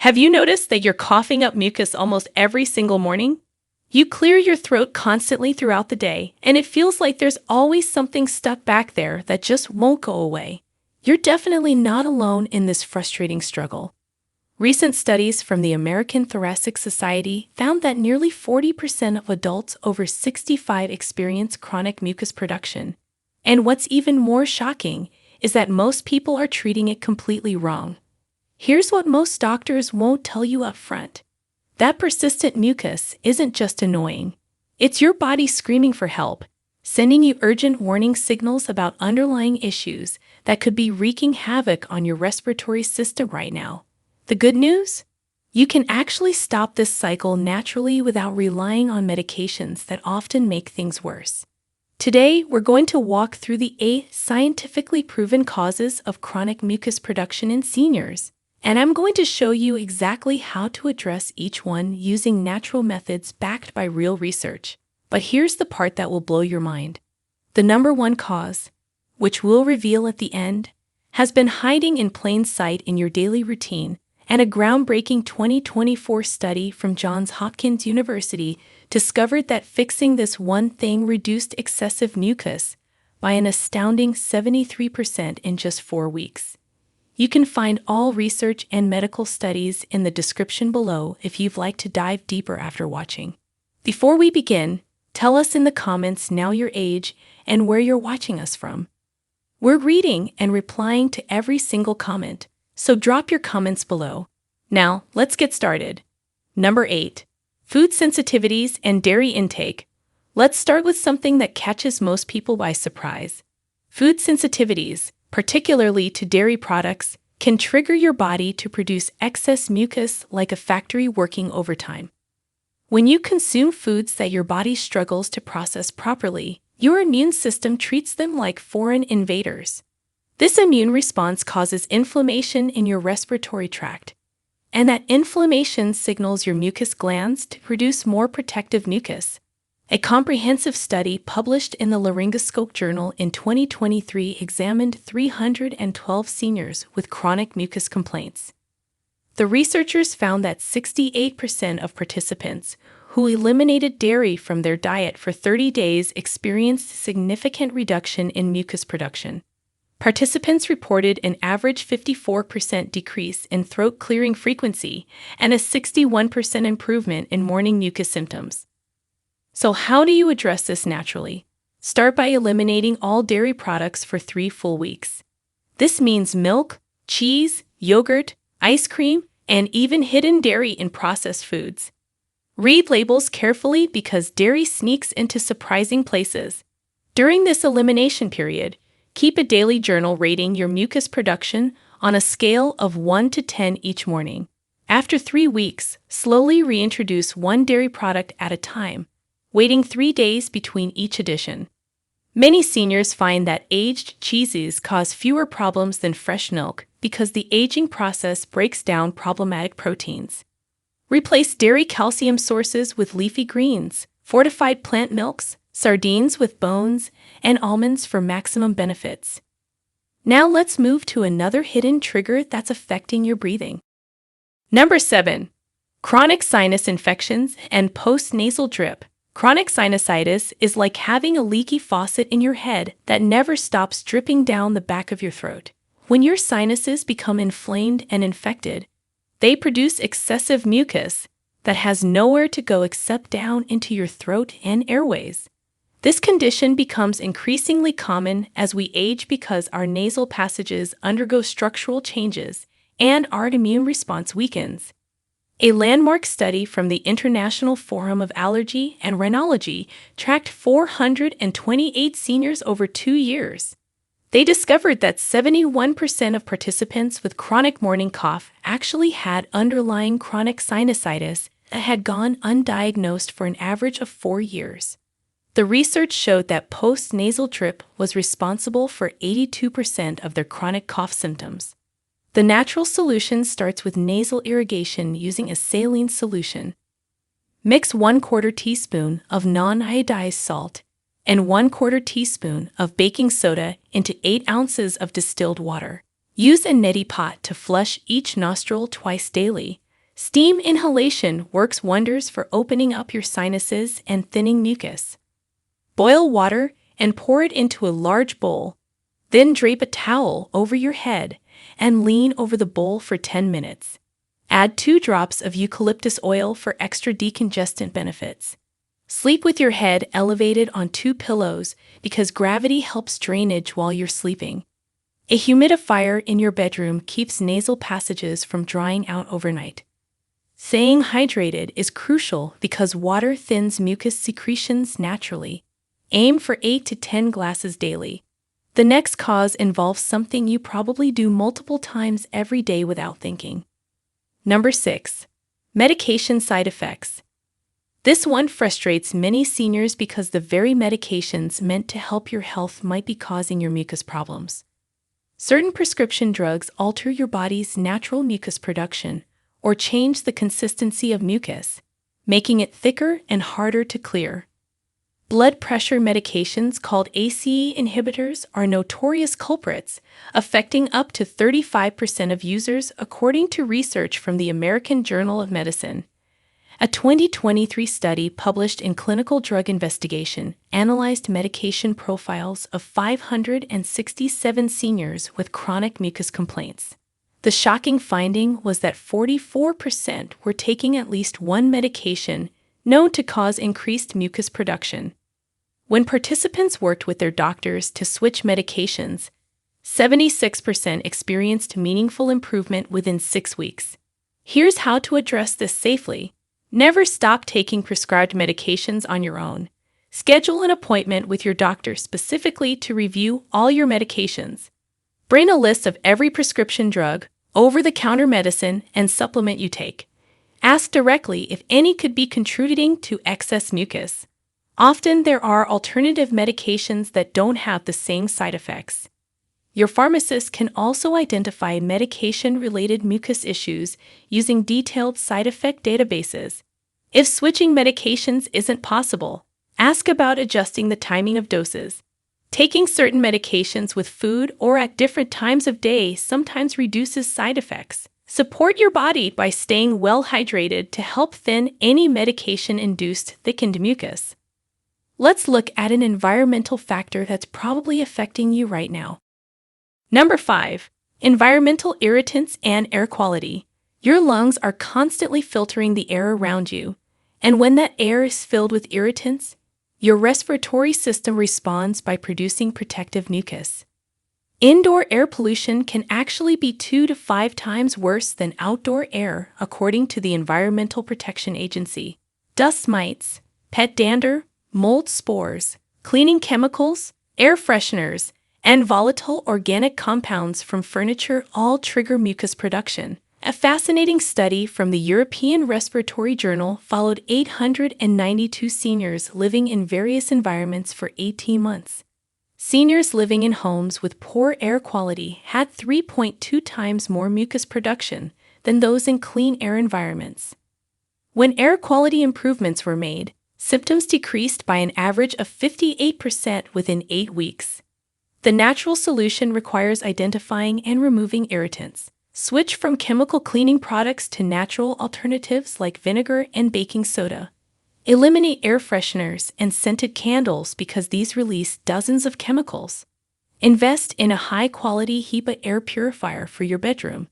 Have you noticed that you're coughing up mucus almost every single morning? You clear your throat constantly throughout the day, and it feels like there's always something stuck back there that just won't go away. You're definitely not alone in this frustrating struggle. Recent studies from the American Thoracic Society found that nearly 40% of adults over 65 experience chronic mucus production. And what's even more shocking is that most people are treating it completely wrong. Here's what most doctors won't tell you up front. That persistent mucus isn't just annoying. It's your body screaming for help, sending you urgent warning signals about underlying issues that could be wreaking havoc on your respiratory system right now. The good news? You can actually stop this cycle naturally without relying on medications that often make things worse. Today, we're going to walk through the 8 scientifically proven causes of chronic mucus production in seniors. And I'm going to show you exactly how to address each one using natural methods backed by real research. But here's the part that will blow your mind. The number one cause, which we'll reveal at the end, has been hiding in plain sight in your daily routine, and a groundbreaking 2024 study from Johns Hopkins University discovered that fixing this one thing reduced excessive mucus by an astounding 73% in just 4 weeks. You can find all research and medical studies in the description below if you'd like to dive deeper after watching. Before we begin, tell us in the comments now your age and where you're watching us from. We're reading and replying to every single comment, so drop your comments below. Now, let's get started. Number 8. Food sensitivities and dairy intake. Let's start with something that catches most people by surprise. Food sensitivities, particularly to dairy products, can trigger your body to produce excess mucus like a factory working overtime. When you consume foods that your body struggles to process properly, your immune system treats them like foreign invaders. This immune response causes inflammation in your respiratory tract, and that inflammation signals your mucus glands to produce more protective mucus. A comprehensive study published in the Laryngoscope Journal in 2023 examined 312 seniors with chronic mucus complaints. The researchers found that 68% of participants who eliminated dairy from their diet for 30 days experienced significant reduction in mucus production. Participants reported an average 54% decrease in throat clearing frequency and a 61% improvement in morning mucus symptoms. So how do you address this naturally? Start by eliminating all dairy products for 3 full weeks. This means milk, cheese, yogurt, ice cream, and even hidden dairy in processed foods. Read labels carefully because dairy sneaks into surprising places. During this elimination period, keep a daily journal rating your mucus production on a scale of 1 to 10 each morning. After 3 weeks, slowly reintroduce 1 dairy product at a time, waiting 3 days between each addition. Many seniors find that aged cheeses cause fewer problems than fresh milk because the aging process breaks down problematic proteins. Replace dairy calcium sources with leafy greens, fortified plant milks, sardines with bones, and almonds for maximum benefits. Now let's move to another hidden trigger that's affecting your breathing. Number 7. Chronic sinus infections and post-nasal drip. Chronic sinusitis is like having a leaky faucet in your head that never stops dripping down the back of your throat. When your sinuses become inflamed and infected, they produce excessive mucus that has nowhere to go except down into your throat and airways. This condition becomes increasingly common as we age because our nasal passages undergo structural changes and our immune response weakens. A landmark study from the International Forum of Allergy and Rhinology tracked 428 seniors over 2 years. They discovered that 71% of participants with chronic morning cough actually had underlying chronic sinusitis that had gone undiagnosed for an average of 4 years. The research showed that post-nasal drip was responsible for 82% of their chronic cough symptoms. The natural solution starts with nasal irrigation using a saline solution. Mix 1/4 teaspoon of non-iodized salt and 1/4 teaspoon of baking soda into 8 ounces of distilled water. Use a neti pot to flush each nostril twice daily, Steam inhalation works wonders for opening up your sinuses and thinning mucus. Boil water and pour it into a large bowl. Then drape a towel over your head and lean over the bowl for 10 minutes. Add 2 drops of eucalyptus oil for extra decongestant benefits. Sleep with your head elevated on 2 pillows because gravity helps drainage while you're sleeping. A humidifier in your bedroom keeps nasal passages from drying out overnight. Staying hydrated is crucial because water thins mucus secretions naturally. Aim for 8 to 10 glasses daily. The next cause involves something you probably do multiple times every day without thinking. Number 6. Medication side effects. This one frustrates many seniors because the very medications meant to help your health might be causing your mucus problems. Certain prescription drugs alter your body's natural mucus production or change the consistency of mucus, making it thicker and harder to clear. Blood pressure medications called ACE inhibitors are notorious culprits, affecting up to 35% of users according to research from the American Journal of Medicine. A 2023 study published in Clinical Drug Investigation analyzed medication profiles of 567 seniors with chronic mucus complaints. The shocking finding was that 44% were taking at least one medication known to cause increased mucus production. When participants worked with their doctors to switch medications, 76% experienced meaningful improvement within 6 weeks. Here's how to address this safely. Never stop taking prescribed medications on your own. Schedule an appointment with your doctor specifically to review all your medications. Bring a list of every prescription drug, over-the-counter medicine, and supplement you take. Ask directly if any could be contributing to excess mucus. Often there are alternative medications that don't have the same side effects. Your pharmacist can also identify medication-related mucus issues using detailed side effect databases. If switching medications isn't possible, ask about adjusting the timing of doses. Taking certain medications with food or at different times of day sometimes reduces side effects. Support your body by staying well hydrated to help thin any medication-induced thickened mucus. Let's look at an environmental factor that's probably affecting you right now. Number 5. Environmental irritants and air quality. Your lungs are constantly filtering the air around you, and when that air is filled with irritants, your respiratory system responds by producing protective mucus. Indoor air pollution can actually be 2 to 5 times worse than outdoor air, according to the Environmental Protection Agency. Dust mites, pet dander, mold spores, cleaning chemicals, air fresheners, and volatile organic compounds from furniture all trigger mucus production. A fascinating study from the European Respiratory Journal followed 892 seniors living in various environments for 18 months. Seniors living in homes with poor air quality had 3.2 times more mucus production than those in clean air environments. When air quality improvements were made, symptoms decreased by an average of 58% within 8 weeks. The natural solution requires identifying and removing irritants. Switch from chemical cleaning products to natural alternatives like vinegar and baking soda. Eliminate air fresheners and scented candles because these release dozens of chemicals. Invest in a high-quality HEPA air purifier for your bedroom.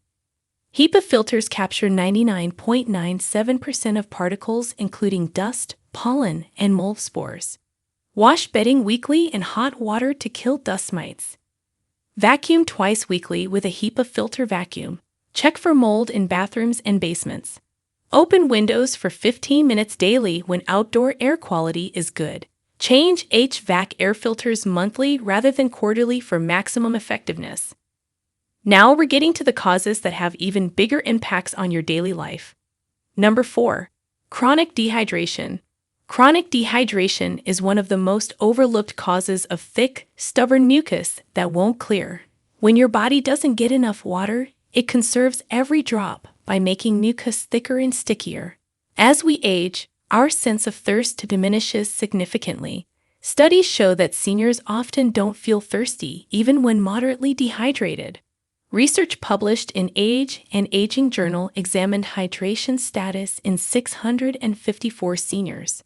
HEPA filters capture 99.97% of particles including dust, pollen, and mold spores. Wash bedding weekly in hot water to kill dust mites. Vacuum twice weekly with a HEPA filter vacuum. Check for mold in bathrooms and basements. Open windows for 15 minutes daily when outdoor air quality is good. Change HVAC air filters monthly rather than quarterly for maximum effectiveness. Now we're getting to the causes that have even bigger impacts on your daily life. Number 4. Chronic dehydration. Chronic dehydration is one of the most overlooked causes of thick, stubborn mucus that won't clear. When your body doesn't get enough water, it conserves every drop by making mucus thicker and stickier. As we age, our sense of thirst diminishes significantly. Studies show that seniors often don't feel thirsty even when moderately dehydrated. Research published in Age and Aging Journal examined hydration status in 654 seniors.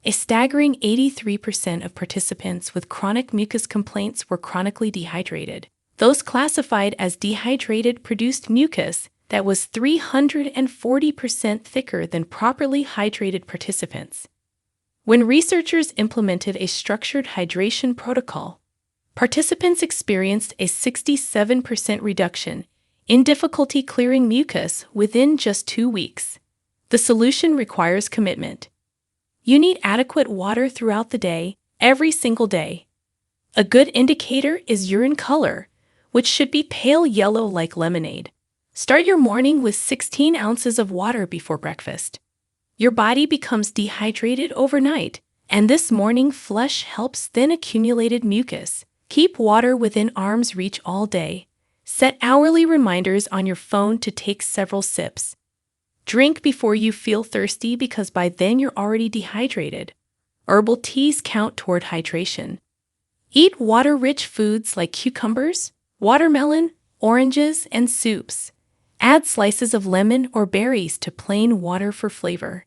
A staggering 83% of participants with chronic mucus complaints were chronically dehydrated. Those classified as dehydrated produced mucus that was 340% thicker than properly hydrated participants. When researchers implemented a structured hydration protocol, participants experienced a 67% reduction in difficulty clearing mucus within just 2 weeks. The solution requires commitment. You need adequate water throughout the day, every single day. A good indicator is urine color, which should be pale yellow like lemonade. Start your morning with 16 ounces of water before breakfast. Your body becomes dehydrated overnight, and this morning flush helps thin accumulated mucus. Keep water within arm's reach all day. Set hourly reminders on your phone to take several sips. Drink before you feel thirsty because by then you're already dehydrated. Herbal teas count toward hydration. Eat water-rich foods like cucumbers, watermelon, oranges, and soups. Add slices of lemon or berries to plain water for flavor.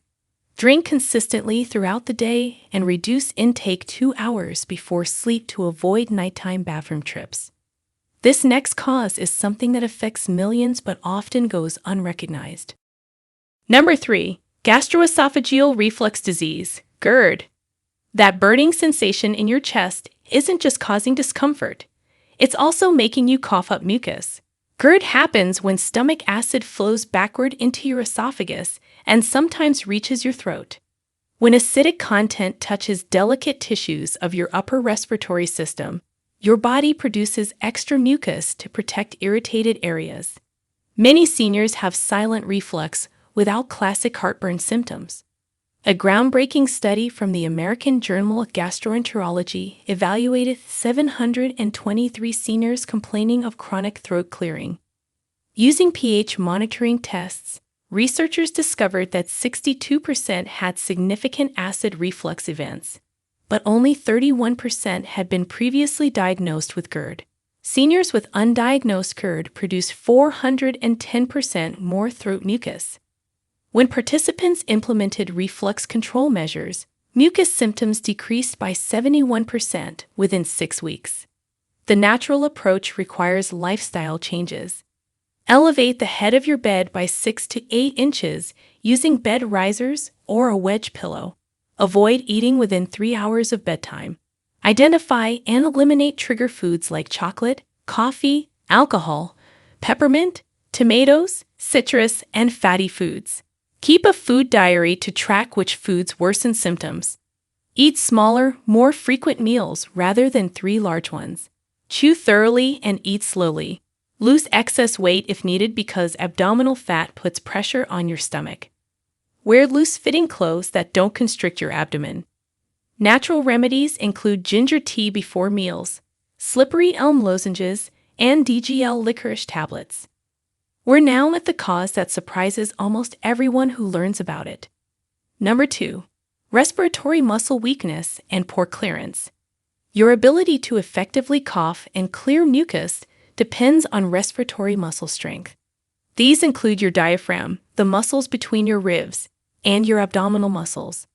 Drink consistently throughout the day and reduce intake 2 hours before sleep to avoid nighttime bathroom trips. This next cause is something that affects millions but often goes unrecognized. Number 3. Gastroesophageal reflux disease, GERD. That burning sensation in your chest isn't just causing discomfort. It's also making you cough up mucus. GERD happens when stomach acid flows backward into your esophagus and sometimes reaches your throat. When acidic content touches delicate tissues of your upper respiratory system, your body produces extra mucus to protect irritated areas. Many seniors have silent reflux without classic heartburn symptoms. A groundbreaking study from the American Journal of Gastroenterology evaluated 723 seniors complaining of chronic throat clearing. Using pH monitoring tests, researchers discovered that 62% had significant acid reflux events, but only 31% had been previously diagnosed with GERD. Seniors with undiagnosed GERD produce 410% more throat mucus. When participants implemented reflux control measures, mucus symptoms decreased by 71% within 6 weeks. The natural approach requires lifestyle changes. Elevate the head of your bed by 6 to 8 inches using bed risers or a wedge pillow. Avoid eating within 3 hours of bedtime. Identify and eliminate trigger foods like chocolate, coffee, alcohol, peppermint, tomatoes, citrus, and fatty foods. Keep a food diary to track which foods worsen symptoms. Eat smaller, more frequent meals rather than 3 large ones. Chew thoroughly and eat slowly. Lose excess weight if needed because abdominal fat puts pressure on your stomach. Wear loose-fitting clothes that don't constrict your abdomen. Natural remedies include ginger tea before meals, slippery elm lozenges, and DGL licorice tablets. We're now at the cause that surprises almost everyone who learns about it. Number 2. Respiratory muscle weakness and poor clearance. Your ability to effectively cough and clear mucus depends on respiratory muscle strength. These include your diaphragm, the muscles between your ribs, and your abdominal muscles.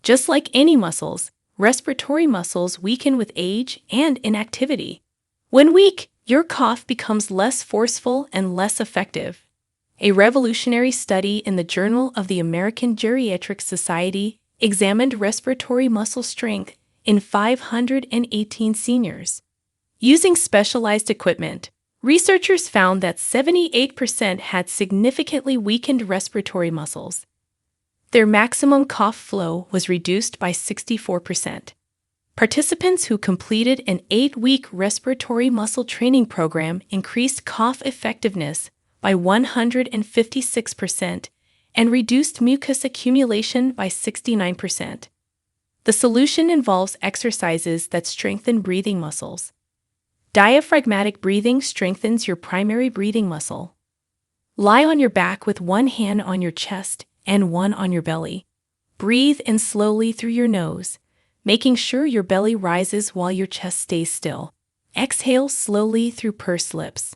Just like any muscles, respiratory muscles weaken with age and inactivity. When weak, your cough becomes less forceful and less effective. A revolutionary study in the Journal of the American Geriatric Society examined respiratory muscle strength in 518 seniors. Using specialized equipment, researchers found that 78% had significantly weakened respiratory muscles. Their maximum cough flow was reduced by 64%. Participants who completed an 8-week respiratory muscle training program increased cough effectiveness by 156% and reduced mucus accumulation by 69%. The solution involves exercises that strengthen breathing muscles. Diaphragmatic breathing strengthens your primary breathing muscle. Lie on your back with one hand on your chest and one on your belly. Breathe in slowly through your nose, making sure your belly rises while your chest stays still. Exhale slowly through pursed lips.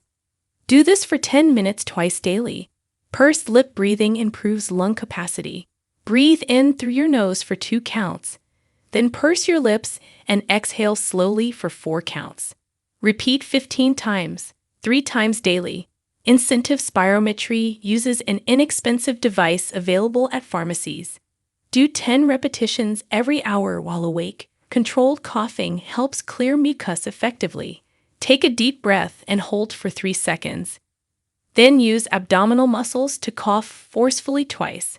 Do this for 10 minutes twice daily. Pursed lip breathing improves lung capacity. Breathe in through your nose for 2 counts. Then purse your lips and exhale slowly for 4 counts. Repeat 15 times, 3 times daily. Incentive spirometry uses an inexpensive device available at pharmacies. Do 10 repetitions every hour while awake. Controlled coughing helps clear mucus effectively. Take a deep breath and hold for 3 seconds. Then use abdominal muscles to cough forcefully twice.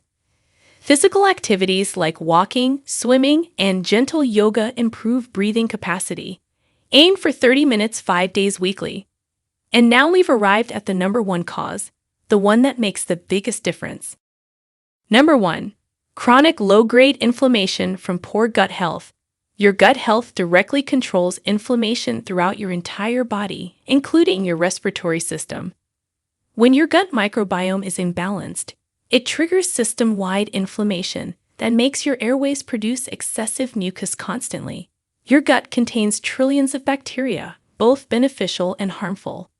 Physical activities like walking, swimming, and gentle yoga improve breathing capacity. Aim for 30 minutes 5 days weekly. And now we've arrived at the number 1 cause, the one that makes the biggest difference. Number 1. Chronic low-grade inflammation from poor gut health. Your gut health directly controls inflammation throughout your entire body, including your respiratory system. When your gut microbiome is imbalanced, it triggers system-wide inflammation that makes your airways produce excessive mucus constantly. Your gut contains trillions of bacteria, both beneficial and harmful.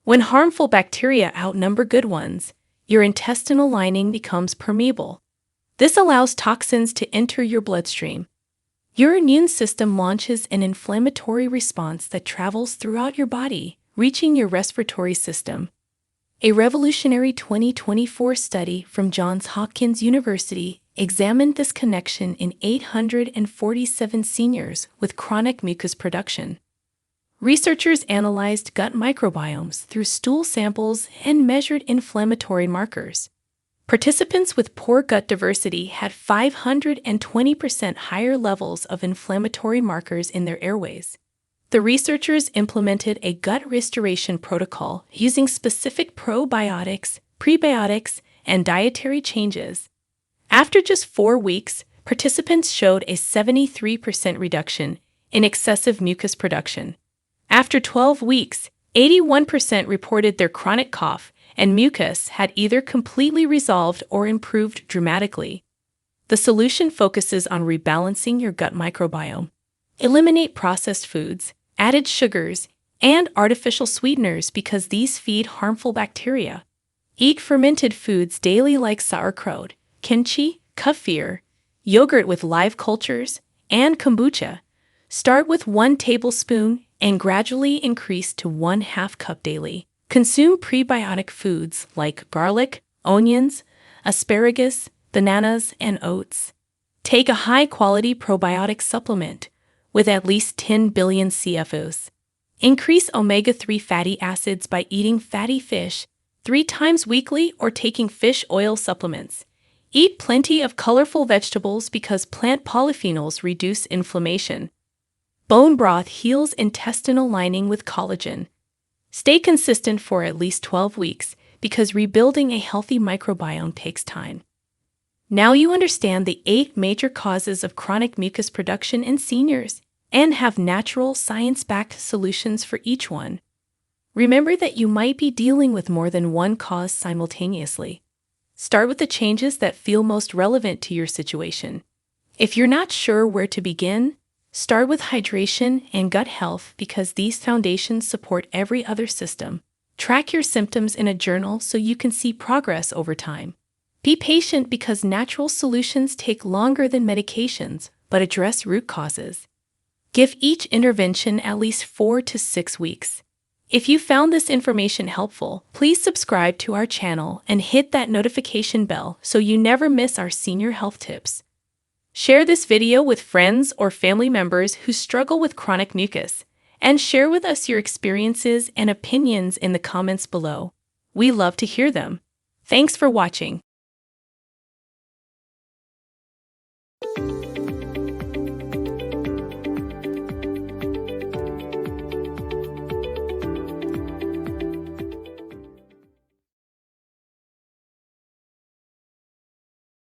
When harmful bacteria outnumber good ones, your intestinal lining becomes permeable. This allows toxins to enter your bloodstream. Your immune system launches an inflammatory response that travels throughout your body, reaching your respiratory system. A revolutionary 2024 study from Johns Hopkins University examined this connection in 847 seniors with chronic mucus production. Researchers analyzed gut microbiomes through stool samples and measured inflammatory markers. Participants with poor gut diversity had 520% higher levels of inflammatory markers in their airways. The researchers implemented a gut restoration protocol using specific probiotics, prebiotics, and dietary changes. After just 4 weeks, participants showed a 73% reduction in excessive mucus production. After 12 weeks, 81% reported their chronic cough and mucus had either completely resolved or improved dramatically. The solution focuses on rebalancing your gut microbiome. Eliminate processed foods, added sugars, and artificial sweeteners because these feed harmful bacteria. Eat fermented foods daily like sauerkraut, kimchi, kefir, yogurt with live cultures, and kombucha. Start with 1 tablespoon and gradually increase to 1/2 cup daily. Consume prebiotic foods like garlic, onions, asparagus, bananas, and oats. Take a high-quality probiotic supplement with at least 10 billion CFOs. Increase omega-3 fatty acids by eating fatty fish 3 times weekly or taking fish oil supplements. Eat plenty of colorful vegetables because plant polyphenols reduce inflammation. Bone broth heals intestinal lining with collagen. Stay consistent for at least 12 weeks because rebuilding a healthy microbiome takes time. Now you understand the 8 major causes of chronic mucus production in seniors and have natural, science-backed solutions for each one. Remember that you might be dealing with more than one cause simultaneously. Start with the changes that feel most relevant to your situation. If you're not sure where to begin, start with hydration and gut health because these foundations support every other system. Track your symptoms in a journal so you can see progress over time. Be patient because natural solutions take longer than medications, but address root causes. Give each intervention at least 4 to 6 weeks. If you found this information helpful, please subscribe to our channel and hit that notification bell so you never miss our senior health tips. Share this video with friends or family members who struggle with chronic mucus, and share with us your experiences and opinions in the comments below. We love to hear them. Thanks for watching.